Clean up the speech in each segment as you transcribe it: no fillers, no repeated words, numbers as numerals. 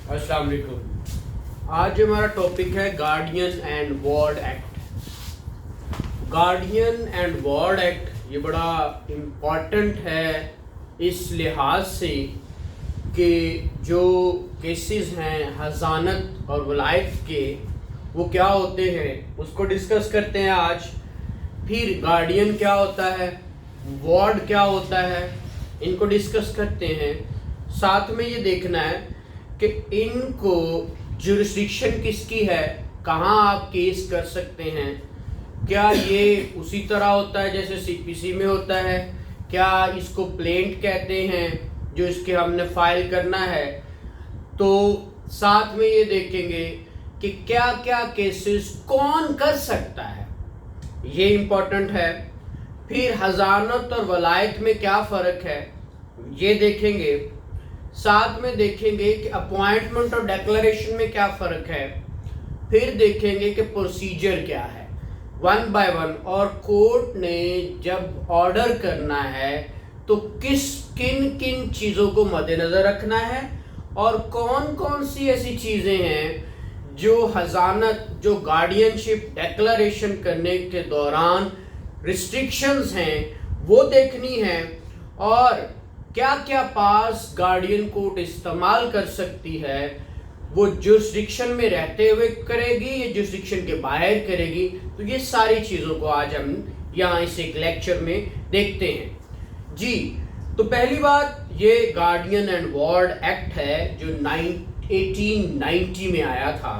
अस्सलाम वालेकुम। आज हमारा टॉपिक है guardian and ward act. Guardian and ward act ये बड़ा इम्पॉर्टेंट है इस लिहाज से कि जो केसेस हैं हज़ानत और वलायत के वो क्या होते हैं उसको डिस्कस करते हैं आज। फिर गार्डियन क्या होता है, वार्ड क्या होता है, इनको डिस्कस करते हैं। साथ में ये देखना है कि इनको जुरिस्डिक्शन किसकी है, कहाँ आप केस कर सकते हैं, क्या ये उसी तरह होता है जैसे सीपीसी में होता है, क्या इसको प्लेंट कहते हैं जो इसके हमने फाइल करना है। तो साथ में ये देखेंगे कि क्या क्या केसेस कौन कर सकता है, ये इम्पोर्टेंट है। फिर हज़ानत और वलायत में क्या फ़र्क है ये देखेंगे। साथ में देखेंगे कि अपॉइंटमेंट और डिक्लेरेशन में क्या फ़र्क है। फिर देखेंगे कि प्रोसीजर क्या है वन बाय वन, और कोर्ट ने जब ऑर्डर करना है तो किन किन चीज़ों को मद्देनज़र रखना है और कौन कौन सी ऐसी चीज़ें हैं जो हज़ानत, जो गार्डियनशिप डिक्लेरेशन करने के दौरान रिस्ट्रिक्शंस हैं वो देखनी है, और क्या क्या पास गार्डियन कोर्ट इस्तेमाल कर सकती है, वो जुरिस्डिक्शन में रहते हुए करेगी या जुरिस्डिक्शन के बाहर करेगी। तो ये सारी चीज़ों को आज हम यहाँ इस एक लेक्चर में देखते हैं जी। तो पहली बात ये गार्डियन एंड वार्ड एक्ट है जो 1890 में आया था,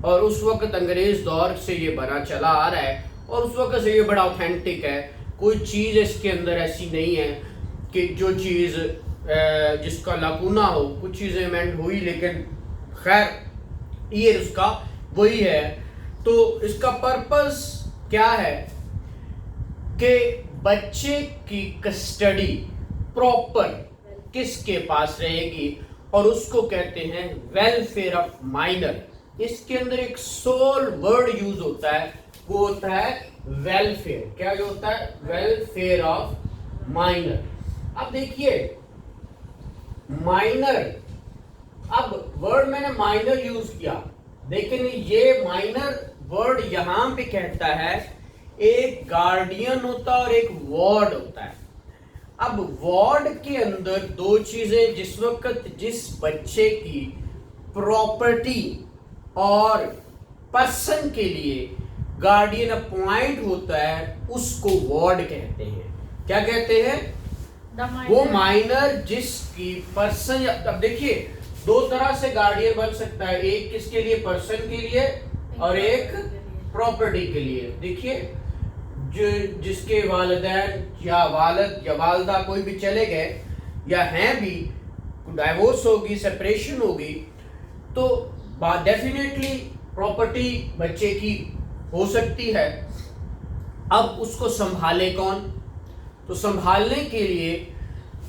और उस वक्त अंग्रेज़ दौर से ये बना चला आ रहा है और उस वक्त से ये बड़ा ऑथेंटिक है। कोई चीज़ इसके अंदर ऐसी नहीं है कि जो चीज़ जिसका लाकुना हो। कुछ चीज़ें अमेंड हुई लेकिन खैर ये उसका वही है। तो इसका पर्पस क्या है कि बच्चे की कस्टडी प्रॉपर किसके पास रहेगी, और उसको कहते हैं वेलफेयर ऑफ माइनर। इसके अंदर एक सोल वर्ड यूज होता है, वो होता है वेलफेयर। क्या जो होता है, वेलफेयर ऑफ माइनर। अब देखिए माइनर, अब वर्ड मैंने माइनर यूज किया, लेकिन ये माइनर वर्ड यहां पे कहता है एक गार्डियन होता है और एक वार्ड होता है। अब वार्ड के अंदर दो चीजें, जिस वक्त जिस बच्चे की प्रॉपर्टी और पर्सन के लिए गार्डियन अपॉइंट होता है उसको वार्ड कहते हैं। क्या कहते हैं? वो माइनर जिसकी पर्सन। अब देखिए दो तरह से गार्डियन बन सकता है, एक किसके लिए, पर्सन के लिए, और एक प्रॉपर्टी के लिए। देखिए जो जिसके वालिदैन या वालिद या वालदा कोई भी चले गए या हैं भी, डाइवोर्स होगी, सेपरेशन होगी, तो डेफिनेटली प्रॉपर्टी बच्चे की हो सकती है। अब उसको संभाले कौन? तो संभालने के लिए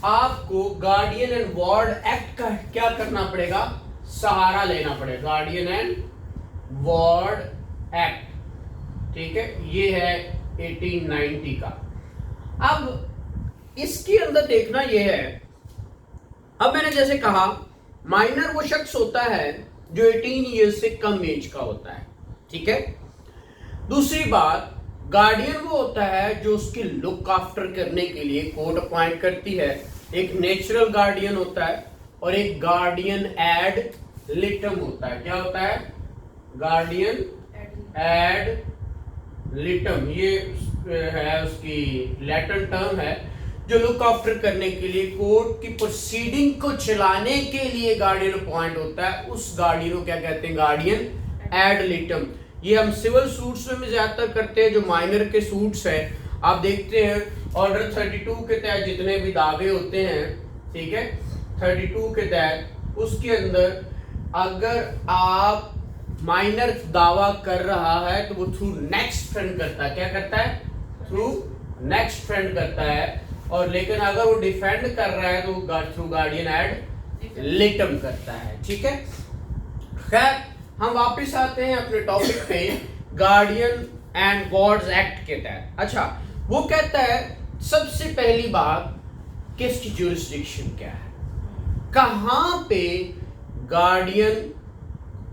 आपको गार्डियन एंड वार्ड एक्ट का क्या करना पड़ेगा, सहारा लेना पड़ेगा। गार्डियन एंड वार्ड एक्ट, ठीक है, ये है 1890 का। अब इसके अंदर देखना ये है, अब मैंने जैसे कहा माइनर वो शख्स होता है जो 18 ईयर्स से कम एज का होता है, ठीक है। दूसरी बात, गार्डियन वो होता है जो उसकी लुक आफ्टर करने के लिए कोर्ट अपॉइंट करती है। एक नेचुरल गार्डियन होता है और एक गार्डियन एड लिटम होता है। क्या होता है? गार्डियन एड लिटम, ये है उसकी लैटिन टर्म है, जो लुक आफ्टर करने के लिए कोर्ट की प्रोसीडिंग को चलाने के लिए गार्डियन अपॉइंट होता है। उस गार्डियन को क्या कहते हैं? Guardian ad litem. ये हम सिविल सूट्स में ज्यादातर करते हैं, जो माइनर के सूट्स हैं। आप देखते हैं ऑर्डर 32 के तहत जितने भी दावे होते हैं, ठीक है, 32 के तहत उसके अंदर अगर आप माइनर दावा कर रहा है तो वो थ्रू नेक्स्ट फ्रेंड करता है। क्या करता है? थ्रू नेक्स्ट फ्रेंड करता है। और लेकिन अगर वो डिफेंड कर रहा है तो थ्रू गार्डियन एड लिटम करता है, ठीक है। खैर हम वापस आते हैं अपने टॉपिक पे, गार्डियन एंड वार्ड्स एक्ट के तहत। अच्छा, वो कहता है सबसे पहली बात कि इसकी जुरिस्डिक्शन क्या है, कहां पे गार्डियन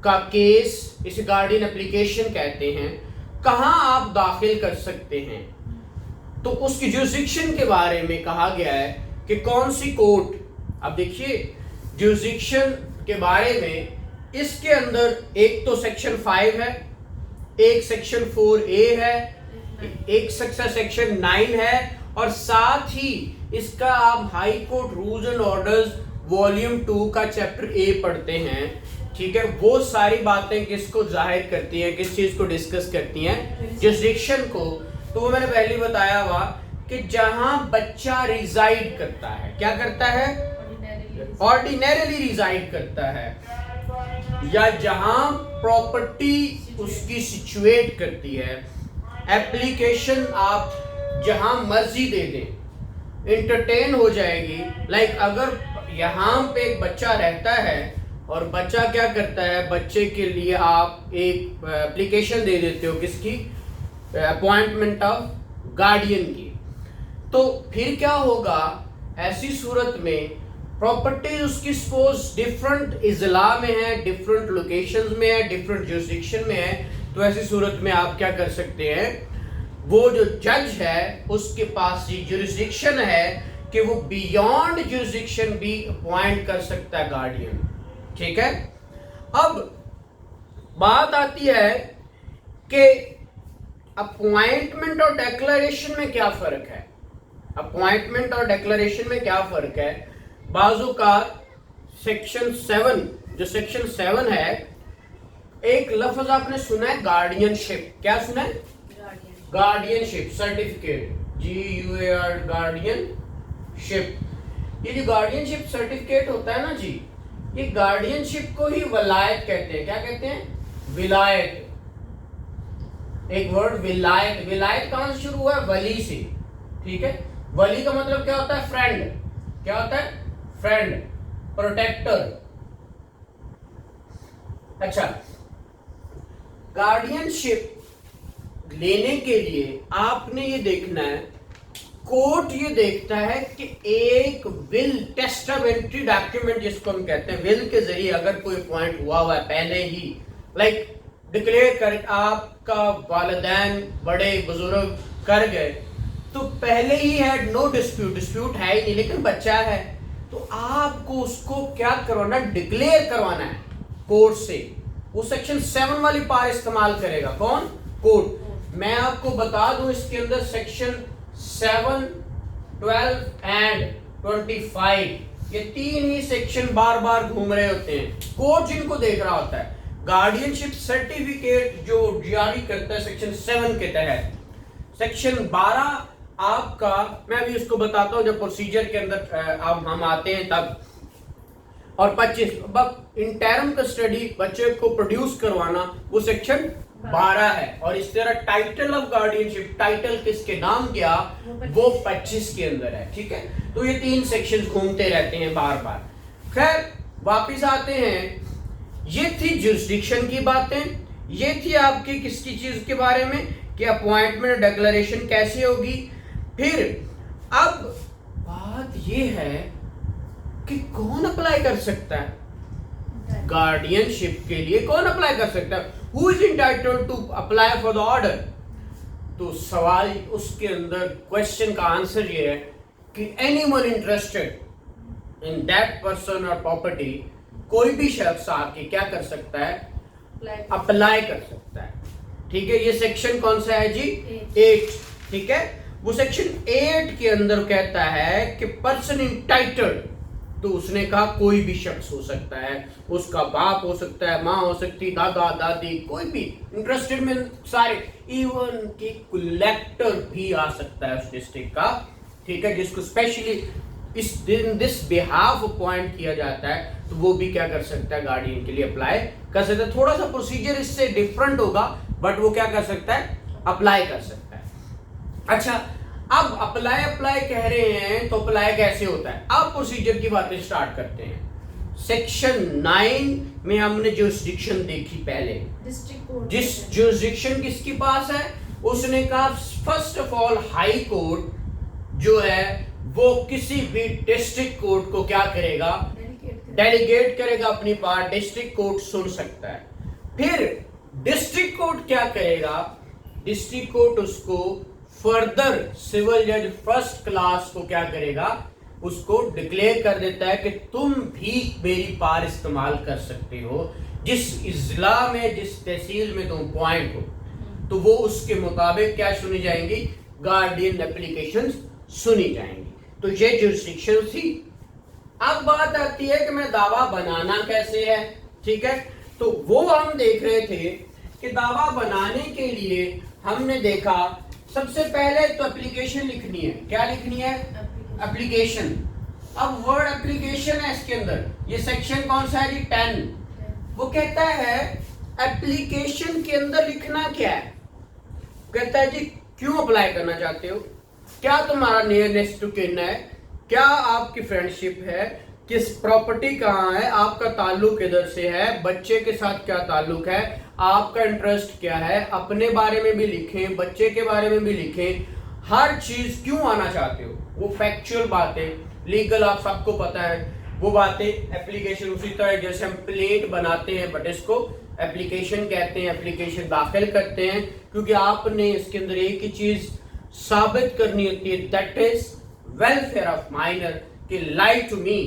का केस, इसे गार्डियन एप्लीकेशन कहते हैं, कहां आप दाखिल कर सकते हैं। तो उसकी जुरिस्डिक्शन के बारे में कहा गया है कि कौन सी कोर्ट। अब देखिए जुरिस्डिक्शन के बारे में इसके अंदर एक तो सेक्शन 5 है, एक सेक्शन 4A है, एक सेक्शन 9 है, और साथ ही इसका आप high court rules and orders volume 2 का चैप्टर A पढ़ते हैं। ठीक है, वो सारी बातें किसको जाहिर करती हैं, किस चीज को डिस्कस करती हैं, जुरिस्डिक्शन को। तो वो मैंने पहले बताया हुआ कि जहां बच्चा रिजाइड करता है, क्या करता है, ऑर्डिनरीली रिजाइड करता है, या जहां प्रॉपर्टी उसकी सिचुएट करती है। एप्लीकेशन आप जहां मर्जी दे दें, इंटरटेन हो जाएगी। लाइक अगर यहाँ पे एक बच्चा रहता है और बच्चा क्या करता है, बच्चे के लिए आप एक एप्लीकेशन दे देते हो, किसकी, अपॉइंटमेंट ऑफ गार्डियन की। तो फिर क्या होगा, ऐसी सूरत में प्रॉपर्टी उसकी सपोज डिफरेंट इजला में है, डिफरेंट लोकेशंस में है, डिफरेंट जुरिस्डिक्शन में है। तो ऐसी सूरत में आप क्या कर सकते हैं, वो जो जज है उसके पास ये जुरिस्डिक्शन है कि वो बियॉन्ड जुरिस्डिक्शन भी अपॉइंट कर सकता है गार्डियन। ठीक है, अब बात आती है कि अपॉइंटमेंट और डिक्लेरेशन में क्या फर्क है। अपॉइंटमेंट और डिक्लेरेशन में क्या फर्क है। बाजू का सेक्शन 7, जो सेक्शन 7 है, एक लफ्ज आपने सुना है गार्डियनशिप। क्या सुना है, गार्डियनशिप सर्टिफिकेट, GUAR, गार्डियनशिप। ये जो गार्डियनशिप सर्टिफिकेट होता है ना जी, ये गार्डियनशिप को ही वलायत कहते हैं। क्या कहते हैं, विलायत। एक वर्ड विलायत, विलायत कहां से शुरू हुआ है, वली से। ठीक है, वली का मतलब क्या होता है, फ्रेंड। क्या होता है, फ्रेंड, प्रोटेक्टर। अच्छा, गार्डियनशिप लेने के लिए आपने ये देखना है, कोर्ट ये देखता है कि एक विल, टेस्टामेंट्री डॉक्यूमेंट जिसको हम कहते हैं, विल के जरिए अगर कोई पॉइंट हुआ है पहले ही, लाइक डिक्लेयर कर, आपका वालिदैन बड़े बुजुर्ग कर गए, तो पहले ही है नो डिस्प्यूट, डिस्प्यूट है ही नहीं, लेकिन बच्चा है, तो आपको उसको क्या करवाना, डिक्लेयर करवाना है कोर्ट से। वो सेक्शन 7 वाली पार इस्तेमाल करेगा, कौन, कोर्ट। मैं आपको बता दूं, इसके अंदर सेक्शन 7, 12 एंड 25, ये तीन ही सेक्शन बार बार घूम रहे होते हैं, कोर्ट जिनको देख रहा होता है। गार्डियनशिप सर्टिफिकेट जो जारी करता है सेक्शन 7 के तहत, सेक्शन 12 आपका, मैं अभी उसको बताता हूं जब प्रोसीजर के अंदर अब हम आते हैं तब, और 25 इंटरम कस्टडी, बच्चे को प्रोड्यूस करवाना, वो सेक्शन 12 है। और इस तरह टाइटल ऑफ गार्डियनशिप, टाइटल किसके नाम गया, वो 25 के अंदर है। ठीक है, तो ये तीन सेक्शंस घूमते रहते हैं बार बार। खैर वापिस आते हैं, ये थी जुरिस्डिक्शन की बातें, ये थी आपकी किसकी चीज के बारे में कि अपॉइंटमेंट डिक्लेरेशन कैसे होगी। फिर अब बात ये है कि कौन अप्लाई कर सकता है गार्डियनशिप के लिए, कौन अप्लाई कर सकता है, who is entitled to apply for the order. तो सवाल उसके अंदर, क्वेश्चन का आंसर ये है कि anyone interested in that person और प्रॉपर्टी, कोई भी शख्स आके क्या कर सकता है, अप्लाई कर सकता है। ठीक है, ये सेक्शन कौन सा है जी, 8। ठीक है, वो सेक्शन 8 के अंदर कहता है कि पर्सन इंटाइटल्ड, तो उसने कहा कोई भी शख्स हो सकता है, उसका बाप हो सकता है, माँ हो सकती, दादा दादी, कोई भी इंटरेस्टेड में सारे, इवन कि कलेक्टर भी आ सकता है उस डिस्ट्रिक्ट का। ठीक है, जिसको स्पेशली इस दिन दिस बिहाफ अपॉइंट किया जाता है, तो वो भी क्या कर सकता है, गार्डियन के लिए अप्लाई कर सकता है। थोड़ा सा प्रोसीजर इससे डिफरेंट होगा, बट वो क्या कर सकता है, अप्लाई कर सकता है। अच्छा, अब अप्लाई कह रहे हैं, तो अप्लाई कैसे होता है, अब प्रोसीजर की बातें स्टार्ट करते हैं। सेक्शन 9 में हमने जुरिस्डिक्शन देखी पहले, जिस जुरिस्डिक्शन किसके पास है, उसने कहा first of all high court जो है वो किसी भी डिस्ट्रिक्ट कोर्ट को क्या करेगा, डेलीगेट करेगा अपनी पावर, डिस्ट्रिक्ट कोर्ट सुन सकता है। फिर डिस्ट्रिक्ट कोर्ट क्या करेगा, डिस्ट्रिक्ट कोर्ट उसको फर्दर सिविल जज फर्स्ट क्लास को क्या करेगा, उसको डिक्लेयर कर देता है कि तुम भी मेरी पावर इस्तेमाल कर सकते हो, जिस जिला में जिस तहसील में तुम पॉइंट हो, तो वो उसके मुताबिक क्या सुनी जाएंगी, गार्डियन एप्लीकेशंस सुनी जाएंगी। तो ये जुरिस्डिक्शन थी। अब बात आती है कि मैं दावा बनाना कैसे है, ठीक है। तो वो हम देख रहे थे कि दावा बनाने के लिए हमने देखा सबसे पहले तो एप्लीकेशन लिखनी है। क्या लिखनी है, एप्लीकेशन। अब वर्ड एप्लीकेशन है इसके अंदर, ये सेक्शन कौन सा है जी, 10। वो कहता है एप्लीकेशन के अंदर लिखना क्या है, कहता है जी क्यों अप्लाई करना चाहते हो, क्या तुम्हारा नियरेस्ट टू किन है, क्या आपकी फ्रेंडशिप है, किस प्रॉपर्टी कहाँ है, आपका ताल्लुक किधर से है, बच्चे के साथ क्या ताल्लुक है, आपका इंटरेस्ट क्या है, अपने बारे में भी लिखें, बच्चे के बारे में भी लिखें, हर चीज क्यों आना चाहते हो, वो फैक्चुअल बातें, लीगल आप सबको पता है वो बातें। एप्लीकेशन उसी तरह जैसे हम प्लेट बनाते हैं बट इसको एप्लीकेशन कहते हैं, एप्लीकेशन दाखिल करते हैं क्योंकि आपने इसके अंदर एक ही चीज साबित करनी होती है, that is welfare of minor, कि लाई टू मी,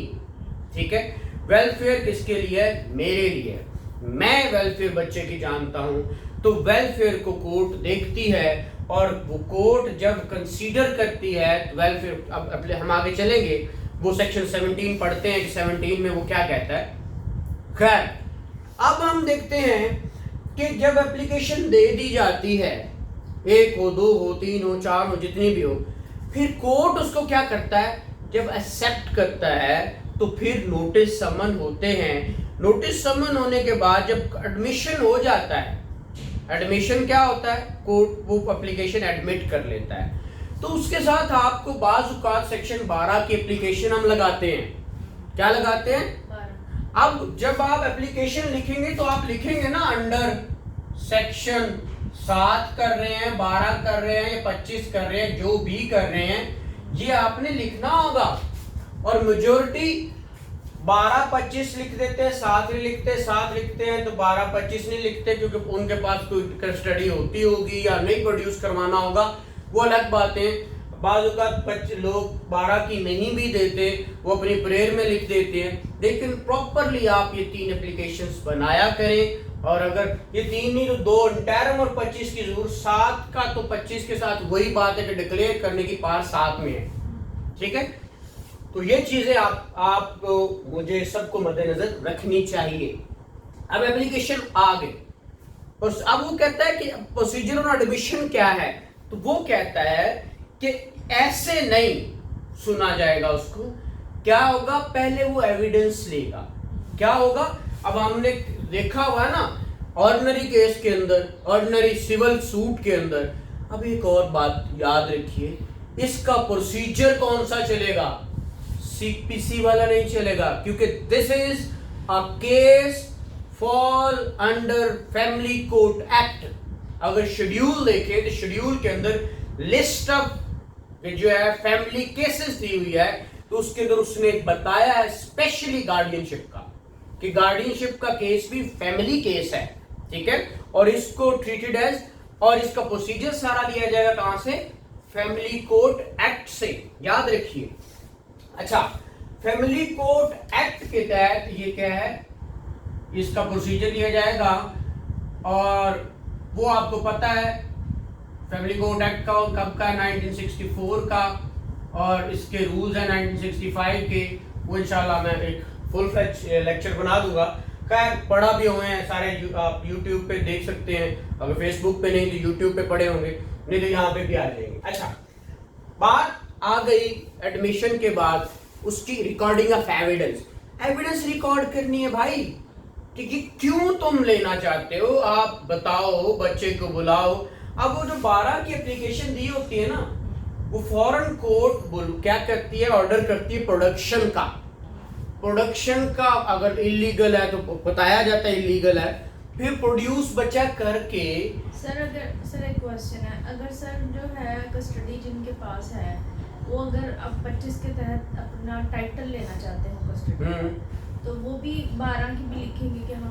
ठीक है। वेलफेयर किसके लिए है, मेरे लिए, मैं वेलफेयर बच्चे की जानता हूं, तो वेलफेयर को कोर्ट देखती है और वो कोर्ट जब कंसीडर करती है वेलफेयर, अब हम आगे चलेंगे, वो सेक्शन 17 पढ़ते हैं कि 17 में वो क्या कहता है। खैर अब हम देखते हैं कि जब एप्लीकेशन दे दी जाती है, 1 हो 2 हो 3 हो 4 हो जितनी भी हो, फिर कोर्ट उसको क्या करता है, जब एक्सेप्ट करता है तो फिर नोटिस समन होते हैं। नोटिस समन होने के बाद जब एडमिशन हो जाता है, एडमिशन क्या होता है, कोर्ट वो एप्लीकेशन एडमिट कर लेता है, तो उसके साथ आपको बाज़ सेक्शन 12 की एप्लीकेशन हम लगाते हैं। क्या लगाते हैं, अब जब आप एप्लीकेशन लिखेंगे तो आप लिखेंगे ना अंडर सेक्शन 7 कर रहे हैं, 12 कर रहे हैं या 25 कर रहे हैं, जो भी कर रहे हैं ये आपने लिखना होगा। और मेजोरिटी 12-25 लिख देते हैं, 7 नहीं लिखते, 7 लिखते हैं तो 12-25 नहीं लिखते क्योंकि उनके पास कोई स्टडी होती होगी या नहीं प्रोड्यूस करवाना होगा, वो अलग बात है। बाज़ लोग 12 की नहीं भी देते, वो अपनी प्रेयर में लिख देते हैं। लेकिन प्रॉपरली आप ये 3 एप्लीकेशंस बनाया करें, और अगर ये 3 नहीं तो 2 इंटरम और 25 की जरूर, 7 का तो 25 के साथ वही बात है कि डिक्लेयर करने की पावर 7 में है, ठीक है। तो ये चीजें आपको मुझे सबको मद्देनजर रखनी चाहिए। अब एप्लीकेशन आ गई और अब वो कहता है कि प्रोसीजर ऑन एडमिशन क्या है, तो वो कहता है कि ऐसे नहीं सुना जाएगा उसको, क्या होगा, पहले वो एविडेंस लेगा। क्या होगा, अब हमने देखा हुआ है ना ऑर्डिनरी केस के अंदर, ऑर्डिनरी सिविल सूट के अंदर। अब एक और बात याद रखिए, इसका प्रोसीजर कौन सा चलेगा, सीपीसी वाला नहीं चलेगा, क्योंकि this is a case fall under family court act. अगर शेड्यूल देखें तो शेड्यूल के अंदर लिस्ट ऑफ जो है फैमिली केसेस दी हुई है, तो उसके अंदर उसने बताया है स्पेशली गार्डियनशिप का, कि गार्डियनशिप का केस भी फैमिली केस है, ठीक है, और इसको ट्रीटेड एज, और इसका प्रोसीजर सारा दिया जाएगा कहां से, फैमिली कोर्ट एक्ट से, याद रखिए। अच्छा, फैमिली कोर्ट एक्ट के तहत ये क्या है, इसका प्रोसीजर दिया जाएगा, और वो आपको पता है फैमिली कोर्ट एक्ट का कब का, 1964 का, और इसके रूल्स हैं 1965 के। वो इंशाल्लाह मैं एक फुल फ्लेज लेक्चर बना दूंगा। खैर पढ़ा भी हुए हैं सारे, आप यूट्यूब पे देख सकते हैं, अगर फेसबुक पे नहीं तो यूट्यूब पे पढ़े होंगे, नहीं तो यहाँ पे भी आ जाएंगे। अच्छा, बात आ गई एडमिशन के बाद उसकी recording of evidence. Evidence record करनी है भाई, कि क्यों तुम लेना चाहते हो, आप बताओ, बच्चे को बुलाओ। अब वो जो 12 की एप्लीकेशन दी होती है ना, वो फॉरेन कोर्ट क्या करती है, ऑर्डर करती है प्रोडक्शन का। प्रोडक्शन का अगर इलीगल है तो बताया जाता है इलीगल है, फिर प्रोड्यूस बच्चा करके। सर एक क्वेश्चन है, अगर सर जो है कस्टडी जिनके पास है, वो अगर अब 25 के तहत अपना टाइटल लेना चाहते हैं कस्टडी, तो वो भी 12 की भी लिखेंगे कि हम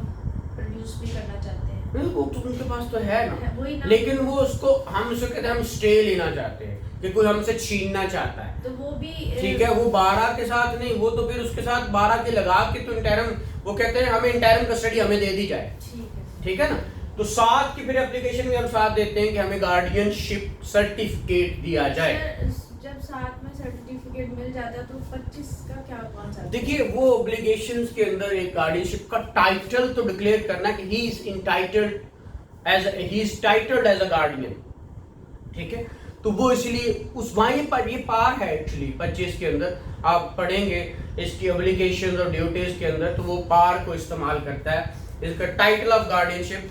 प्रोड्यूस भी करना चाहते हैं। नहीं, वो तो उनके पास तो है ना, वही ना। लेकिन वो उसको हम उसको कहते हैं हम स्टे लेना चाहते हैं कि कोई हमसे छीनना चाहता है। तो वो भी ठीक है, वो 12 के साथ नहीं, वो तो फिर उसके साथ 12 के लगा के तो इंटरम, वो कहते हैं हमें इंटरम कस्टडी हमें दे दी जाए। ठीक है ना, तो 7 की फिर एप्लीकेशन में हम साथ देते हैं कि हमें गार्डियनशिप सर्टिफिकेट दिया जाए। जब साथ में सर्टिफिकेट मिल जाता है तो 25 का क्या कौन सा? देखिए, वो ऑब्लिगेशंस के अंदर एक गार्डियनशिप का टाइटल तो डिक्लेयर करना कि he is titled as a guardian. ठीक है, तो वो इसलिए उस वहां पर ये पार है एक्चुअली 25 के अंदर आप पढ़ेंगे इसकी ऑब्लिगेशंस और ड्यूटीज के अंदर, तो वो पार को इस्तेमाल करता है। इसका title of guardianship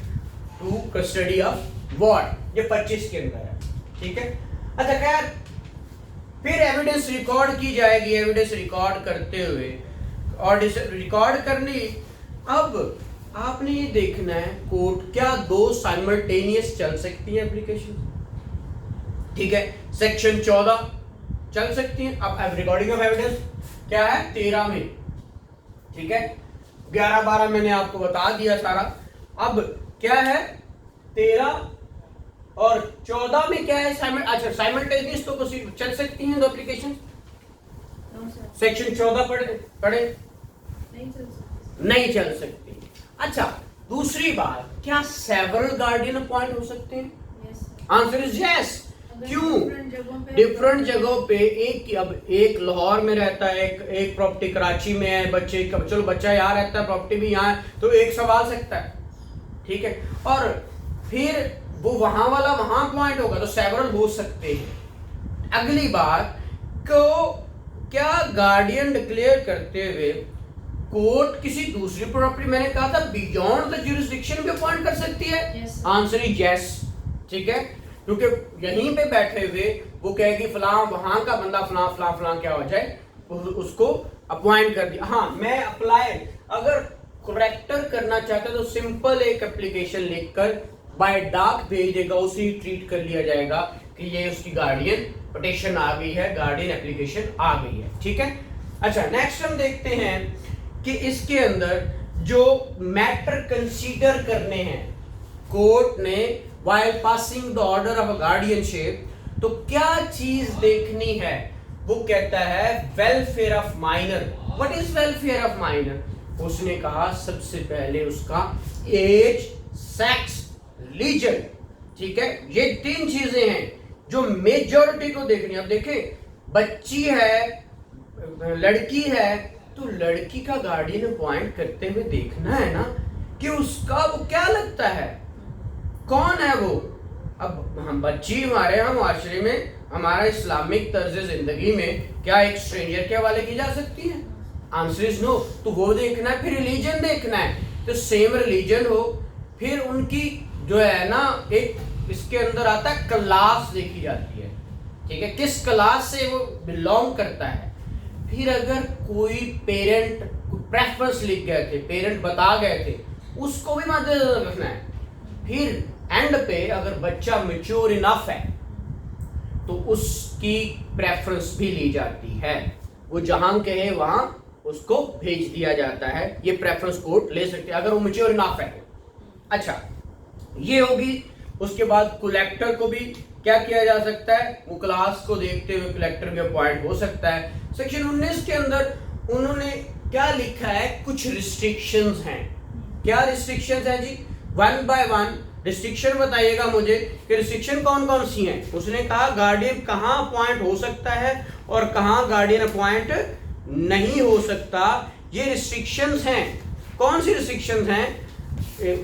to custody of ward, ये 25 के अंदर है। ठीक है, अच्छा खैर, फिर एविडेंस रिकॉर्ड की जाएगी। एविडेंस रिकॉर्ड करते हुए और रिकॉर्ड करनी, अब आपने ये देखना है कोर्ट क्या 2 साइमल्टेनियस चल सकती है एप्लीकेशन। ठीक है, सेक्शन 14 चल सकती है। अब रिकॉर्डिंग ऑफ एविडेंस क्या है 13 में। ठीक है, 11-12 मैंने आपको बता दिया सारा। अब क्या है 13 और 14 में क्या है अच्छा साइमल्टेनियस तो चल सकती हैं दो एप्लीकेशन। सेक्शन 14 पढ़े नहीं चल सकती। अच्छा, दूसरी बात, क्या सेवरल गार्डियन अपॉइंट हो सकते हैं? Answer is yes. क्यों? डिफरेंट जगहों पे एक लाहौर में रहता है, एक प्रॉपर्टी कराची में है, चलो बच्चा यहाँ रहता है, प्रॉपर्टी भी यहाँ है, तो एक संभाल सकता है। ठीक है, और फिर वो वहां वाला वहां पॉइंट होगा तो सेवरल हो सकते हैं। अगली बात को क्या गार्डियन डिक्लेयर करते हुए कोर्ट किसी दूसरी प्रॉपर्टी, मैंने कहा था बियॉन्ड द ज्यूरिसडिक्शन भी अपॉइंट कर सकती है। Answer is yes. ठीक है, क्योंकि यहीं पे बैठे हुए वो कहेगी फलां वहां का बंदा फलां फलां फलां क्या हो जाए, उसको अपॉइंट कर दिया। हाँ, मैं अप्लाई अगर करेक्टर करना चाहता तो सिंपल एक एप्लीकेशन लिखकर बाय डाक भेज देगा, उसी ट्रीट कर लिया जाएगा कि ये उसकी गार्डियन पिटीशन आ गई है, गार्डियन एप्लीकेशन आ गई है। ठीक है, अच्छा नेक्स्ट हम देखते हैं कि इसके अंदर जो मैटर कंसीडर करने हैं कोर्ट ने while passing the order of guardianship, तो क्या चीज देखनी है? वो कहता है welfare of minor. What is welfare of minor? उसने कहा सबसे पहले उसका एज, सेक्स, रिलीजन। ठीक है, ये 3 चीजें हैं जो मेजॉरिटी को देखनी है। अब देखें, बच्ची है, लड़की है, तो लड़की का गार्डियन अपॉइंट करते हुए देखना है ना कि उसका वो क्या लगता है, कौन है वो। अब हम बच्ची हमारे यहाँ माशरे में, हमारा इस्लामिक तर्ज जिंदगी में क्या एक स्ट्रेंजर के हवाले की जा सकती है? Answer is no. तो वो देखना है, फिर रिलीजन देखना है, तो सेम रिलीजन हो। फिर उनकी जो है ना, एक इसके अंदर आता है क्लास देखी जाती है। ठीक है, किस क्लास से वो बिलोंग करता है। फिर अगर कोई पेरेंट प्रेफरेंस लिख गए थे, पेरेंट बता गए थे, उसको भी मद्देनजर रखना है। फिर एंड पे अगर बच्चा मैच्योर इनफ है तो उसकी प्रेफरेंस भी ली जाती है, वो जहां कहे वहां उसको भेज दिया जाता है। ये प्रेफरेंस कोर्ट ले सकते हैं अगर वो मैच्योर इनफ है। अच्छा, ये होगी। उसके बाद कलेक्टर को भी क्या किया जा सकता है, वो क्लास को देखते हुए कलेक्टर भी अपॉइंट हो सकता है। सेक्शन 19 के अंदर उन्होंने क्या लिखा है, कुछ रिस्ट्रिक्शंस हैं। क्या रिस्ट्रिक्शंस हैं जी? 1 by 1 रिस्ट्रिक्शन बताइएगा मुझे कि रिस्ट्रिक्शन कौन कौन सी हैं। उसने कहा गार्डियन कहाँ अपॉइंट हो सकता है और कहाँ गार्डियन अपॉइंट नहीं हो सकता। ये रिस्ट्रिक्शंस हैं। कौन सी रिस्ट्रिक्शंस हैं?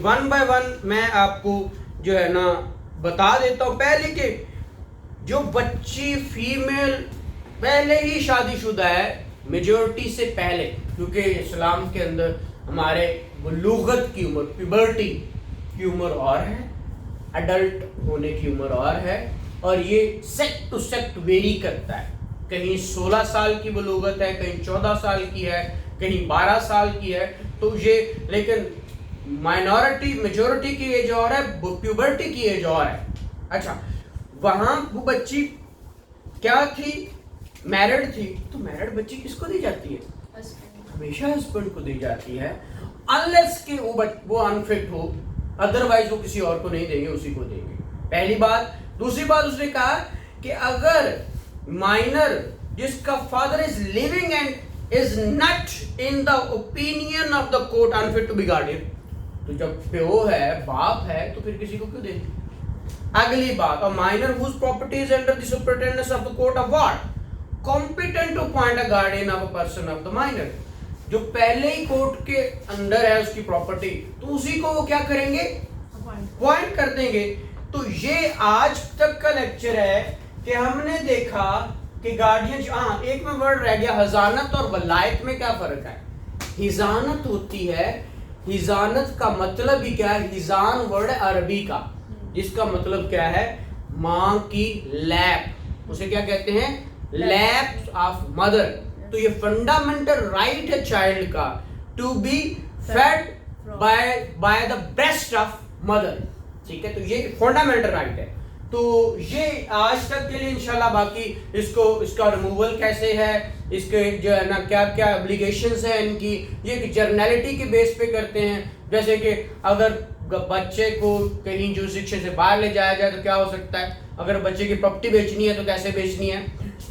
1 by 1 मैं आपको जो है ना बता देता हूँ। पहले के जो बच्ची फीमेल पहले ही शादीशुदा है, मेजॉरिटी से पहले, क्योंकि इस्लाम के अंदर हमारे बुलूगत की उम्र, प्यूबर्टी की उम्र और है, अडल्ट होने की उम्र और है, और ये सेक्ट टू सेक्ट वेरी करता है। कहीं 16 साल की बुलूगत है, कहीं 14 साल की है, कहीं 12 साल की है। तो ये, लेकिन माइनॉरिटी मेजॉरिटी की एज और है, प्यूबर्टी की एज और है। अच्छा, वहां वो बच्ची क्या थी, मैरिड थी, तो मैरिड बच्ची किसको दी जाती है? हमेशा हस्बैंड को दी जाती है, अनलेस कि वो अनफिट हो, अदरवाइज वो किसी और को नहीं देंगे, उसी को देंगे। पहली बात। दूसरी बात उसने कहा कि अगर माइनर जिसका father is living and is not in the opinion of the court unfit to be guardian, तो जब प्यो है, बाप है, तो फिर किसी को क्यों देंगे। अगली बात, a minor whose property is under the superintendence of the court of what competent to appoint a guardian of a person of the minor, जो पहले ही कोर्ट के अंदर है उसकी प्रॉपर्टी, तो उसी को वो क्या करेंगे, अपॉइंट कर देंगे। तो ये आज तक का लेक्चर है कि हमने देखा कि गार्डियन, हाँ एक में वर्ड रह गया, हजानत और वलायत में क्या फर्क है। हिजानत होती है, हिजानत का मतलब ही क्या है, हिजान वर्ड है अरबी का, जिसका मतलब क्या है, माँ की लैप, उसे क्या कहते हैं, लैप ऑफ मदर। तो ये फंडामेंटल राइट है चाइल्ड का to be fed by the breast of mother, ठीक है। तो ये फंडामेंटल राइट है। तो ये आज तक के लिए इंशाल्लाह, बाकी इसका रिमूवल कैसे है, इसके जो है ना क्या क्या एप्लीकेशंस हैं इनकी, ये जर्नैलिटी के बेस पे करते हैं। जैसे कि अगर बच्चे को कहीं जुरिस्डिक्शन से बाहर ले जाया जाए तो क्या हो सकता है, अगर बच्चे की प्रॉपर्टी बेचनी है तो कैसे बेचनी है,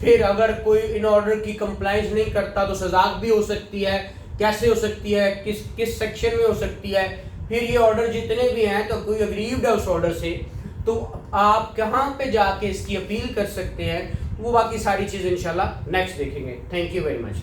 फिर अगर कोई इन ऑर्डर की कंप्लाइंस नहीं करता तो सजा भी हो सकती है, कैसे हो सकती है, किस सेक्शन में हो सकती है। फिर ये ऑर्डर जितने भी हैं, तो कोई अग्रीव्ड है उस ऑर्डर से, तो आप कहाँ पे जाके इसकी अपील कर सकते हैं, वो बाकी सारी चीज़ इंशाल्लाह नेक्स्ट देखेंगे। Thank you very much.